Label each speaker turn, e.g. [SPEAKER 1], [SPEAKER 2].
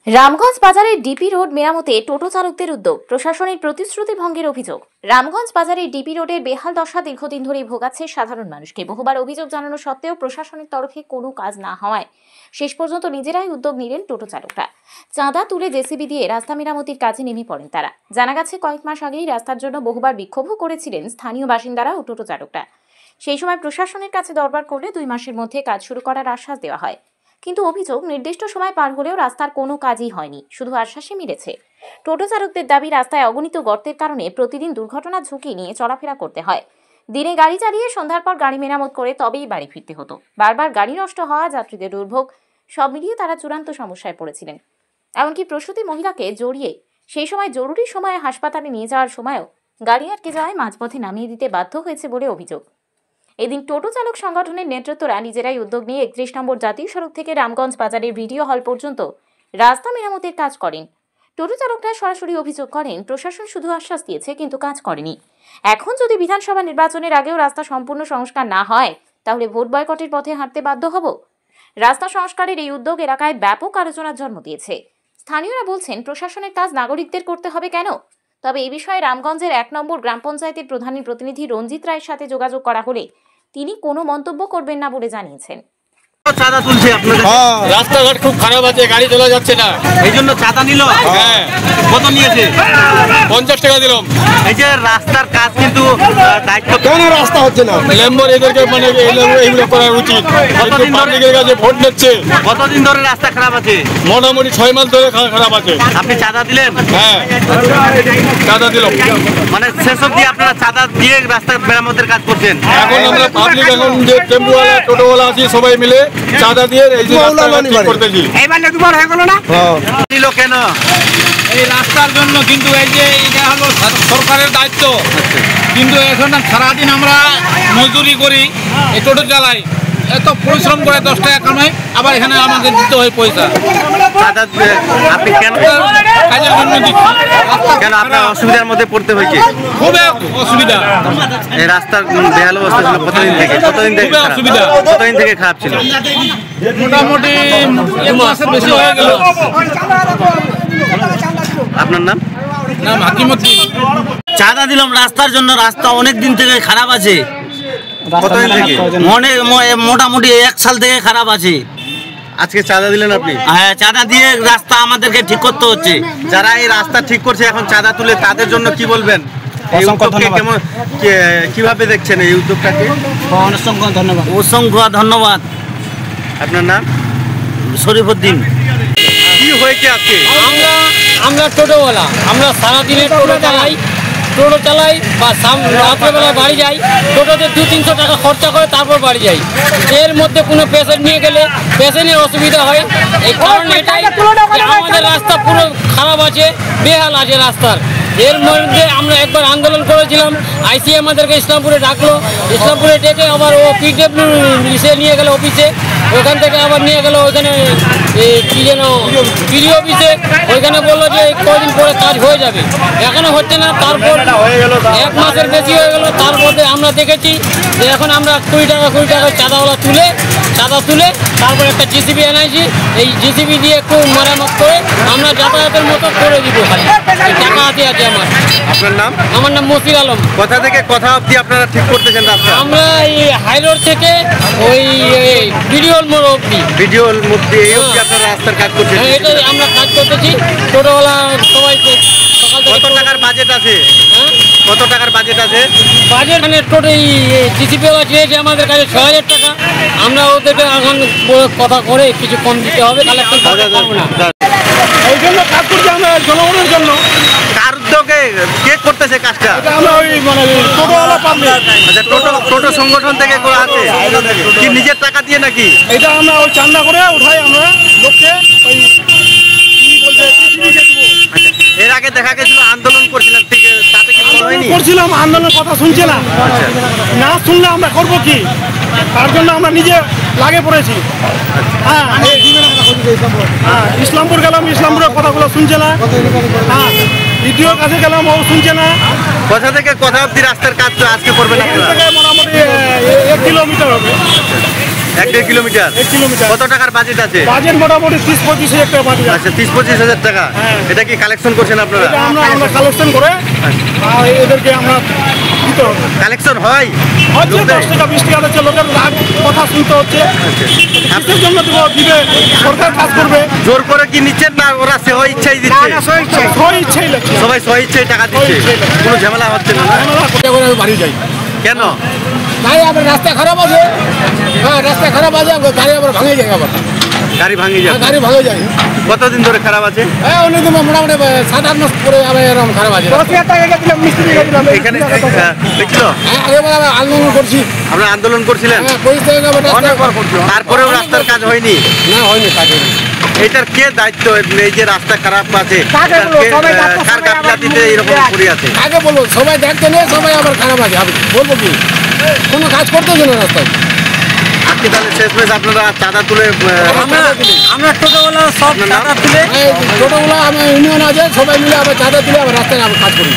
[SPEAKER 1] রামগঞ্জ বাজারের DP road মেরামতে টোটো চালকদের উদ্যোগ, প্রশাসনের প্রতিশ্রুতি ভঙ্গের অভিযোগ। রামগঞ্জ বাজারের ডিপি রোডের বেহাল দশা দীর্ঘদিন ধরেই ভোগাচ্ছে সাধারণ মানুষকে। বহুবার অভিযোগ জানানো সত্ত্বেও প্রশাসনের তরফে কোনো কাজ না হওয়ায় শেষ পর্যন্ত নিজেরাই উদ্যোগ নিলেন টোটো চালকরা। চাঁদা তুলে জেসিবি দিয়ে রাস্তা মেরামতির কাজে নেমে পড়েন তারা। জানা গেছে কয়েক মাস আগেই রাস্তার জন্য বহুবার বিক্ষোভও করেছিলেন স্থানীয় বাসিন্দারা ও টোটো চালকরা। সেই সময় প্রশাসনের কাছে দরবার করলে 2 মাসের মধ্যে কাজ শুরু করার আশ্বাস দেওয়া হয়। কিন্তু অভিযোগ, নির্দিষ্ট সময় পার হলেও রাস্তার কোনো কাজই হয়নি, শুধু আশ্বাসই মিলেছে। টোটো চালকদের দাবি, রাস্তায় অগণিত গর্তের কারণে প্রতিদিন দুর্ঘটনার ঝুঁকি নিয়ে চলাফেরা করতে হয়। দিনে গাড়ি চালিয়ে সন্ধ্যার পর গাড়ি মেরামত করে তবেই বাড়ি ফিরতে হতো। বারবার গাড়ি নষ্ট হওয়া, যাত্রীদের দুর্ভোগ, সব মিলিয়ে তারা চূড়ান্ত সমস্যায় পড়েছিলেন। এমনকি প্রসূতি মহিলাকে জড়িয়ে সেই সময় জরুরি সময়ে হাসপাতালে নিয়ে যাওয়ার সময়ও গাড়ি আটকে যাওয়ায় মাঝপথে নামিয়ে দিতে বাধ্য হয়েছে বলে অভিযোগ। এদিন টোটো চালক সংগঠনের নেতৃত্বরা নিজেরাই উদ্যোগ নিয়ে 31 নম্বর জাতীয় সড়ক থেকে রামগঞ্জ বাজারের ভিডিও হল পর্যন্ত রাস্তা মেরামতের কাজ করেন। টোটো চালকরা সরাসরি অভিযোগ করেন, প্রশাসন শুধু আশ্বাস দিয়েছে কিন্তু কাজ করেনি। এখন যদি বিধানসভা নির্বাচনের আগেও রাস্তা সম্পূর্ণ সংস্কার না হয়, তাহলে ভোট বয়কটের পথে হাঁটতে বাধ্য হব। রাস্তা সংস্কারের এই উদ্যোগ এলাকায় ব্যাপক আলোচনার জন্ম দিয়েছে। স্থানীয়রা বলছেন, প্রশাসনের কাজ নাগরিকদের করতে হবে কেন? তবে এই বিষয়ে রামগঞ্জের 1 নম্বর গ্রাম পঞ্চায়েতের প্রধানের প্রতিনিধি রঞ্জিত রায়ের সাথে যোগাযোগ করা হলে তিনি কোনো মন্তব্য করবেন না বলে জানিয়েছেন।
[SPEAKER 2] চাঁদা তুলছে আপনাদের?
[SPEAKER 3] রাস্তাঘাট খুব খারাপ আছে, গাড়ি চলা যাচ্ছে না,
[SPEAKER 2] এই জন্য চাঁদা নিল।
[SPEAKER 3] হ্যাঁ।
[SPEAKER 2] কত নিয়েছে?
[SPEAKER 3] 50 টাকা দিলাম।
[SPEAKER 2] এই যে রাস্তার কাজ কিন্তু দায়িত্ব,
[SPEAKER 3] কেন রাস্তা হচ্ছে না? লেম্বর এদেরকে মানে এইগুলো করা উচিত। পাবলিকের কাছে ভোট নিচ্ছে।
[SPEAKER 2] কতদিন ধরে রাস্তা খারাপ আছে?
[SPEAKER 3] মোটামুটি 6 মাস ধরে খারাপ আছে।
[SPEAKER 2] আপনি চাঁদা দিলেন?
[SPEAKER 3] হ্যাঁ, চাঁদা দিলাম।
[SPEAKER 2] মানে শেষ অবধি আপনারা চাঁদা দিয়ে রাস্তা মেরামতের কাজ করছেন?
[SPEAKER 3] এখন আমরা পাবলিক, এখন যে টেম্পোওয়ালা টোটোওয়ালা আছি, সবাই মিলে চাঁদা দিয়ে এই যে রাস্তাটা ঠিক করতেছি।
[SPEAKER 2] এইবার দুবার হয়ে গেল না? দিল কেন?
[SPEAKER 4] এই রাস্তার জন্য। কিন্তু এই যে এটা হলো সরকারের দায়িত্ব, কিন্তু এখন সারাদিন আমরা মজদুরি করি, এই টোটো চালাই, এত পরিশ্রম করে 10 টাকা কামাই, আবার এখানে আমাকে দিতে হয় পয়সা।
[SPEAKER 2] চাঁদা আপনি কেন
[SPEAKER 4] কাজের জন্য দিচ্ছি।
[SPEAKER 2] কেন আপনার অসুবিধার মধ্যে পড়তে হয়েছে?
[SPEAKER 4] খুব অসুবিধা।
[SPEAKER 2] এই রাস্তার বেহাল অবস্থা ছিল কতদিন থেকে?
[SPEAKER 4] অসুবিধা।
[SPEAKER 2] কতদিন থেকে খারাপ ছিল?
[SPEAKER 4] মোটামুটি 1 মাসের বেশি হয়ে গেল।
[SPEAKER 2] আপনার নাম?
[SPEAKER 4] নাম হাকিমউদ্দিন।
[SPEAKER 2] চাঁদা দিলাম রাস্তার জন্য। রাস্তা অনেক দিন থেকে খারাপ আছে। কতদিন থেকে? মোটামুটি 1 সাল থেকে খারাপ আছে। আজকে চাঁদা দিলেন আপনি? হ্যাঁ, চাঁদা দিয়ে রাস্তা আমাদেরকে ঠিক করতে হচ্ছে। যারা এই রাস্তা ঠিক করছে এখন চাঁদা তুলে, তাদের জন্য কি বলবেন? এই উদ্যোগকে কেমন, কিভাবে দেখছেন এই উদ্যোগটাকে?
[SPEAKER 4] অসংখ্য ধন্যবাদ।
[SPEAKER 2] অসংখ্য ধন্যবাদ। আপনার নাম? শরীফউদ্দিন। কি হয়েছে আজকে?
[SPEAKER 5] আমরা টোটোওয়ালা, আমরা সারাদিনে টোটো চালাই বা রাত্রেবেলা বাড়ি যাই। টোটোতে 200-300 টাকা খরচা করে তারপর বাড়ি যাই। এর মধ্যে কোনো পেশেন্ট নিয়ে গেলে পেশেন্টের অসুবিধা হয়। এই কারণ এটাই যে আমাদের রাস্তা পুরো খারাপ আছে, বেহাল আছে রাস্তার। এর মধ্যে আমরা একবার আন্দোলন করেছিলাম, আইসি আমাদেরকে ইসলামপুরে ডাকলো। ইসলামপুরে ডেকে আবার ও পিডব্লিউ ইসে নিয়ে গেল অফিসে, ওখান থেকে আবার নিয়ে গেল ওইখানে কি যেন পিডি অফিসে। ওইখানে বললো যে কদিন পরে কাজ হয়ে যাবে, এখনো হচ্ছে না। তারপর 1 মাসের বেশি হয়ে গেল। তারপরে আমরা দেখেছি যে এখন আমরা 20 টাকা চাঁদা তুলে তারপর একটা জিসিবি আনাইছি। এই জিসিবি দিয়ে একটু মেরামত করে আমরা যাতায়াতের মতো করে দিব। খালি টাকা হাতে আছে আমার।
[SPEAKER 2] আপনার নাম?
[SPEAKER 5] আমার নাম মসির আলম।
[SPEAKER 2] কোথা থেকে কথা অবধি আপনারা ঠিক করতেছেন রাস্তা?
[SPEAKER 5] আমরা এই হাইরোড থেকে ওই ভিডিওর মোড় অবধি।
[SPEAKER 2] ভিডিওর মধ্যে এই অবধি আপনারা রাস্তার কাজ করছেন?
[SPEAKER 5] হ্যাঁ, এটাই আমরা কাজ করতেছি। টোটোওয়ালা সবাই সকাল থেকে।
[SPEAKER 2] কত টাকার বাজেট আছে?
[SPEAKER 5] হ্যাঁ,
[SPEAKER 2] কত টাকার বাজেট আছে?
[SPEAKER 5] বাজেট মানে টোটো জিসিপিওয়ালা চেয়েছে আমাদের কাছে 6000 টাকা। আমরা ওদেরকে এখন কথা করে কিছু কম দিতে হবে, কালেকশন করতে পারবো না।
[SPEAKER 4] এই জন্য কাজ করছি আমরা জনগণের জন্য।
[SPEAKER 2] কার উদ্যোগে কে করতেছে কাজটা?
[SPEAKER 4] আমরা ওই মানে টোটোওয়ালা পাবলিক।
[SPEAKER 2] আচ্ছা, টোটো সংগঠন থেকে করা আছে কি নিজের টাকা দিয়ে নাকি?
[SPEAKER 4] এটা আমরা ওই চান্দা করে উঠাই আমরা লোককে। ওই কি বলছে
[SPEAKER 2] আচ্ছা, এর আগে দেখা গেছিল আন্দোলন করছিলেন, ঠিক তাতে কি ফল হয়নি?
[SPEAKER 4] করছিলাম, আন্দোলনের কথা শুনছে না। না শুনলে আমরা করবো কি? তার জন্য আমরা নিজে লাগে পড়েছি। হ্যাঁ, ইসলামপুর গেলাম, ইসলামপুরের কথাগুলো শুনছে না। হ্যাঁ, দ্বিতীয় কাছে গেলাম, ও শুনছে না।
[SPEAKER 2] কোথা থেকে কোথা অব্দি রাস্তার কাজ আজকে করবেন আপনারা?
[SPEAKER 4] মোটামুটি 1 কিলোমিটার হবে।
[SPEAKER 6] 1-1.5 কিলোমিটার।
[SPEAKER 7] 1 কিলোমিটার।
[SPEAKER 6] কত টাকার বাজেট আছে?
[SPEAKER 7] বাজেট মোটামুটি 30-35 হাজার টাকা বাজেট আছে।
[SPEAKER 6] আচ্ছা, 30-25 হাজার টাকা।
[SPEAKER 7] হ্যাঁ।
[SPEAKER 6] এটা কি কালেকশন করছেন আপনারা?
[SPEAKER 7] এটা আমরা কালেকশন করে আর এদেরকে আমরা দিতে হবে।
[SPEAKER 6] কালেকশন হয়?
[SPEAKER 7] হচ্ছে 10 টাকা 20 টাকা হচ্ছে, লোকের রাগ কথা শুনতে হচ্ছে। কিসের জন্য দিবে? সরকার কাজ করবে।
[SPEAKER 6] জোর করে কি নিচ্ছেন না ওরা সে ইচ্ছাই দিচ্ছে?
[SPEAKER 7] সবাই ইচ্ছাই লাগছে।
[SPEAKER 6] সবাই সহ ইচ্ছাই টাকা দিচ্ছে, কোনো ঝামেলা হচ্ছে না?
[SPEAKER 5] আমি বাড়ি যাই।
[SPEAKER 6] কেন?
[SPEAKER 5] তাই আবার রাস্তা খারাপ আছে, হ্যাঁ রাস্তা খারাপ আছে, গাড়ি আবার ভাঙে যায়, আবার
[SPEAKER 6] গাড়ি ভাঙে যায়?
[SPEAKER 5] গাড়ি ভাঙে যায়।
[SPEAKER 6] কতদিন ধরে খারাপ আছে?
[SPEAKER 5] হ্যাঁ অনেকদিন, মোটামুটি 7-8 মাস পরে আবার এরকম খারাপ আছে।
[SPEAKER 6] এখানে দেখছিল?
[SPEAKER 5] হ্যাঁ এবার আবার আন্দোলন করছি।
[SPEAKER 6] আমরা আন্দোলন করছিলেন?
[SPEAKER 5] হ্যাঁ পরিস্থিতি
[SPEAKER 6] তারপরেও রাস্তার কাজ হয়নি?
[SPEAKER 5] না হয়নি কাজ হয়নি।
[SPEAKER 6] এটার কে দায়িত্ব? এই যে রাস্তা খারাপ আছে, কার গাফিলতিতে এরকম পড়ে আছে?
[SPEAKER 5] আগে বলবো, সবাই দেখতে নেই, সবাই আবার খারাপ আছে। আমি বলবো কি, কোনো কাজ করতেছে না রাস্তায়।
[SPEAKER 6] আজকে তাহলে শেষমেশ আপনারা চাঁদা তুলে
[SPEAKER 5] আমরা টোটোওয়ালা সব চাঁদা তুলে, টোটোওয়ালা আমার ইউনিয়ন আছে, সবাই মিলে আবার চাঁদা তুলে আবার রাস্তায় আবার কাজ করি।